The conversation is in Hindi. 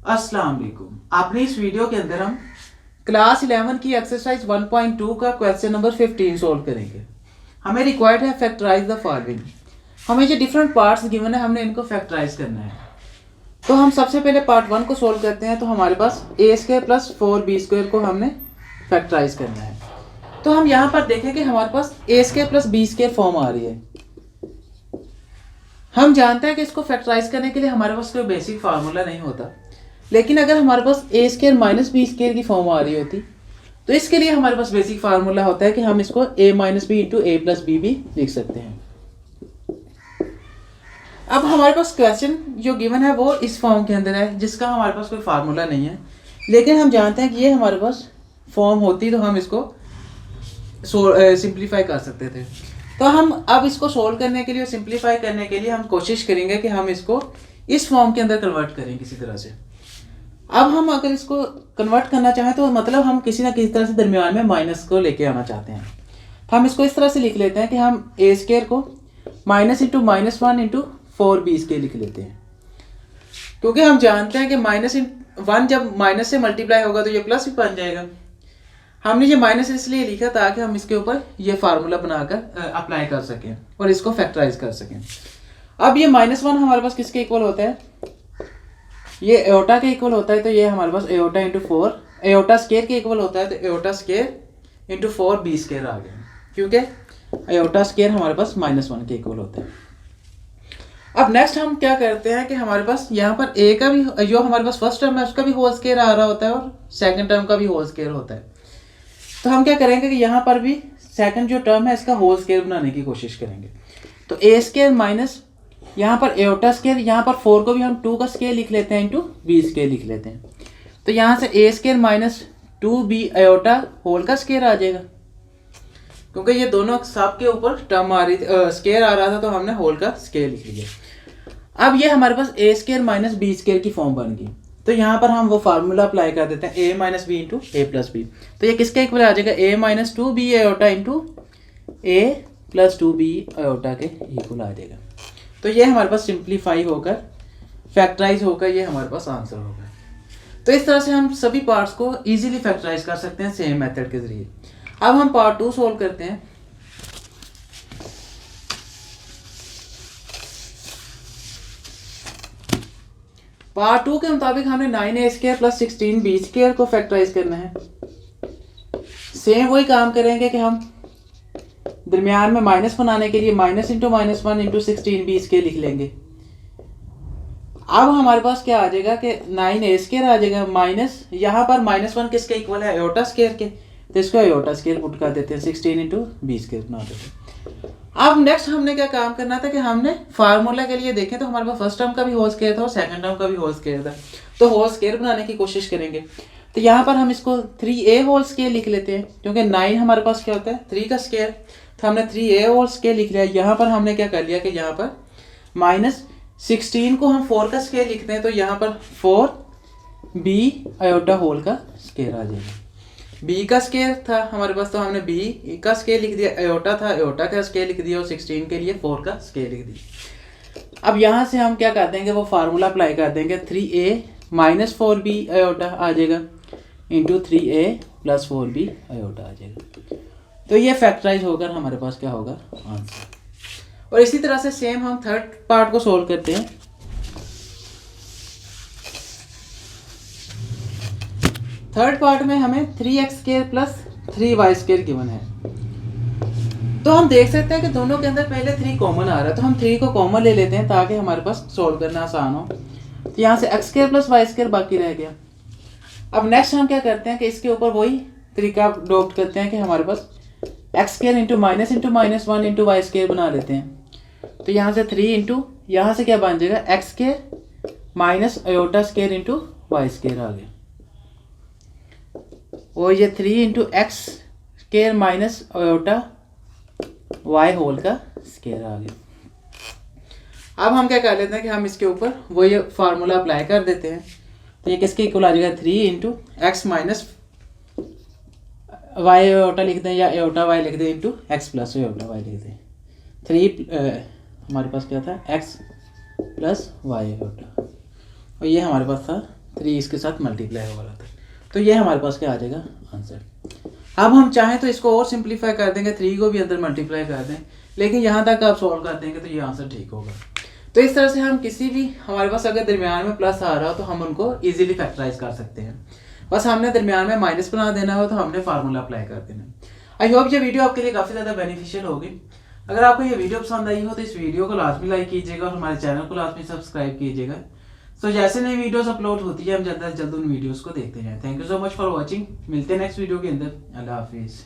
अस्सलाम वालेकुम। आपने इस वीडियो के अंदर हम क्लास 11 की एक्सरसाइज 1.2 का क्वेश्चन नंबर 15 सोल्व करेंगे। हमें रिक्वायर्ड है फैक्टराइज द फॉलोइंग। हमें जो डिफरेंट पार्ट्स गिवन है हमने इनको फैक्टराइज करना है। तो हम सबसे पहले पार्ट 1 को सोल्व करते हैं। तो हमारे पास ए स्क्वायर प्लस 4b² को हमने फैक्टराइज करना है। तो हम यहाँ पर देखें कि हमारे पास ए स्क्वायर प्लस b² फॉर्म आ रही है। हम जानते हैं कि इसको फैक्टराइज करने के लिए हमारे पास कोई बेसिक फार्मूला नहीं होता, लेकिन अगर हमारे पास ए स्क्वायर माइनस बी स्क्वायर की फॉर्म आ रही होती तो इसके लिए हमारे पास बेसिक फार्मूला होता है कि हम इसको a minus b into a plus b भी लिख सकते हैं। अब हमारे पास क्वेश्चन जो गिवन है वो इस फॉर्म के अंदर है, जिसका हमारे पास कोई फार्मूला नहीं है, लेकिन हम जानते हैं कि ये हमारे पास फॉर्म होती तो हम इसको सिंप्लीफाई कर सकते थे। तो हम अब इसको सोल्व करने के लिए, सिंप्लीफाई करने के लिए हम कोशिश करेंगे कि हम इसको इस फॉर्म के अंदर कन्वर्ट करें किसी तरह से। अब हम अगर इसको कन्वर्ट करना चाहें तो मतलब हम किसी ना किसी तरह से दरमियान में माइनस को लेके आना चाहते हैं। हम इसको इस तरह से लिख लेते हैं कि हम ए स्क्वायर को minus into minus 1 into 4b² लिख लेते हैं, क्योंकि हम जानते हैं कि -1 जब माइनस से मल्टीप्लाई होगा तो ये प्लस भी बन जाएगा। हमने ये माइनस इसलिए लिखा ताकि हम इसके ऊपर ये फार्मूला बनाकर अप्लाई कर सकें और इसको फैक्टराइज कर सकें। अब ये -1 हमारे पास किसके इक्वल होता है? ये एओटा के इक्वल होता है, तो ये हमारे पास एओटा इंटू 4 एओटा स्क्वायर के इक्वल होता है, तो एओटा स्क्वायर इंटू 4b² आ गया, क्योंकि एओटा स्क्वायर हमारे पास -1 के इक्वल होता है। अब नेक्स्ट हम क्या करते हैं कि हमारे पास यहाँ पर ए का भी, जो हमारे पास फर्स्ट टर्म है उसका भी होल स्क्वायर आ रहा होता है और सेकंड टर्म का भी होल स्क्वायर होता है। तो हम क्या करेंगे कि यहाँ पर भी सेकंड जो टर्म है इसका होल स्क्वायर बनाने की कोशिश करेंगे। तो ए स्क्वायर माइनस यहाँ पर एओटा स्क्वायर, यहाँ पर 4 को भी हम 2 का स्क्वायर लिख लेते हैं इंटू b² लिख लेते हैं। तो यहाँ से ए स्क्वायर माइनस 2b एओटा होल का स्क्वायर आ जाएगा, क्योंकि ये दोनों सब के ऊपर टर्म आ रही थी, स्क्वायर आ रहा था, तो हमने होल का स्क्वायर लिख लिया। अब ये हमारे पास ए स्क्वायर माइनस b² की फॉर्म बन गई। तो यहाँ पर हम वो फार्मूला अप्लाई कर देते हैं a minus b into a plus b. तो ये किसके इक्वल आ जाएगा? a minus 2b iota into a plus 2b iota के इक्वल आ जाएगा। तो ये हमारे पास सिंप्लीफाई होकर फैक्टराइज होकर ये हमारे पास आंसर होगा। तो इस तरह से हम सभी पार्ट्स को इजीली फैक्टराइज कर सकते हैं सेम मेथड के जरिए। अब हम पार्ट 2 सोल्व करते हैं। पार्ट 2 के मुताबिक हमें 9a² प्लस 16b² को फैक्टराइज करना है। सेम वही काम करेंगे कि हम दरमियान में माइनस बनाने के लिए minus into minus 1 into 16b² लिख लेंगे। अब हमारे पास क्या आ जाएगा कि 9a² आ जाएगा माइनस, यहाँ पर -1 किसके इक्वल है? एओटा स्क्वायर के, तो इसको एओटा स्क्वायर पुट कर देते हैं, 16 इंटू b² बना देते हैं। अब नेक्स्ट हमने क्या काम करना था कि हमने फार्मूला के लिए देखें तो हमारे पास फर्स्ट टर्म का भी होल स्क्वायर था और सेकंड टर्म का भी होल स्क्वायर था, तो होल स्क्वायर बनाने की कोशिश करेंगे। तो यहाँ पर हम इसको 3a होल स्क्वायर लिख लेते हैं, क्योंकि 9 हमारे पास क्या होता है? 3 का स्क्वायर, तो हमने 3a होल स्क्वायर लिख लिया। यहाँ पर हमने क्या कर लिया कि यहाँ पर -16 को हम 4 का स्क्वायर लिखते हैं, तो यहाँ पर 4b एओटा होल का स्क्वायर आ जाएगा। b का स्क्वायर था हमारे पास, तो हमने b का स्क्वायर लिख दिया, एओटा था एओटा का स्क्वायर लिख दिया और 16 के लिए 4 का स्क्वायर लिख दिया। अब यहाँ से हम क्या कर देंगे, वो फार्मूला अप्लाई कर देंगे, 3a माइनस 4b एओटा आ जाएगा into 3a plus 4b aorta आ जाएगा। तो ये फैक्टराइज होकर हमारे पास क्या होगा? आंसर। और इसी तरह से सेम हम थर्ड पार्ट को सोल्व करते हैं। थर्ड पार्ट में हमें 3x² प्लस 3y² गिवन है। तो हम देख सकते हैं कि दोनों के अंदर पहले 3 कॉमन आ रहा है, तो हम 3 को कॉमन ले लेते हैं ताकि हमारे पास सोल्व करना आसान हो। तो यहाँ से x² प्लस y² बाकी रह गया। अब नेक्स्ट हम क्या करते हैं कि इसके ऊपर वही तरीका अडॉप्ट करते हैं कि हमारे पास x² into minus 1 into y² बना लेते हैं। तो यहाँ से 3 इंटू यहाँ से क्या बन जाएगा? x² minus iota square into y² आ गया, और ये 3 इंटू x² minus iota y whole का स्क्वायर आ गया। अब हम क्या कर लेते हैं कि हम इसके ऊपर वो ये फार्मूला अप्लाई कर देते हैं। तो ये किसके इक्वल आ जाएगा? 3 into x minus y iota लिख दें या एओटा वाई लिख दें into x plus iota y लिख दें। 3 हमारे पास क्या था? एक्स प्लस वाई एओटा, और ये हमारे पास था 3 इसके साथ मल्टीप्लाई होगा था। तो ये हमारे पास क्या आ जाएगा आंसर। अब हम चाहें तो इसको और सिंप्लीफाई कर देंगे, 3 को भी अंदर मल्टीप्लाई कर दें, लेकिन यहाँ तक आप सॉल्व कर देंगे तो ये आंसर ठीक होगा। तो इस तरह से हम किसी भी, हमारे पास अगर दरमियान में प्लस आ रहा हो तो हम उनको इजीली फैक्टराइज कर सकते हैं। बस हमने दरमियान में माइनस बना देना हो तो हमने फार्मूला अप्लाई कर देना। आई होप ये वीडियो आपके लिए काफ़ी ज़्यादा बेनिफिशियल होगी। अगर आपको ये वीडियो पसंद आई हो तो इस वीडियो को लाजमी लाइक कीजिएगा और हमारे चैनल को लाजमी सब्सक्राइब कीजिएगा। तो जैसे नई वीडियोस अपलोड होती है हम जल्द से जल्द उन वीडियोस को देखते हैं। Thank you so much for watching. मिलते हैं नेक्स्ट वीडियो के अंदर। अल्लाह हाफिज़।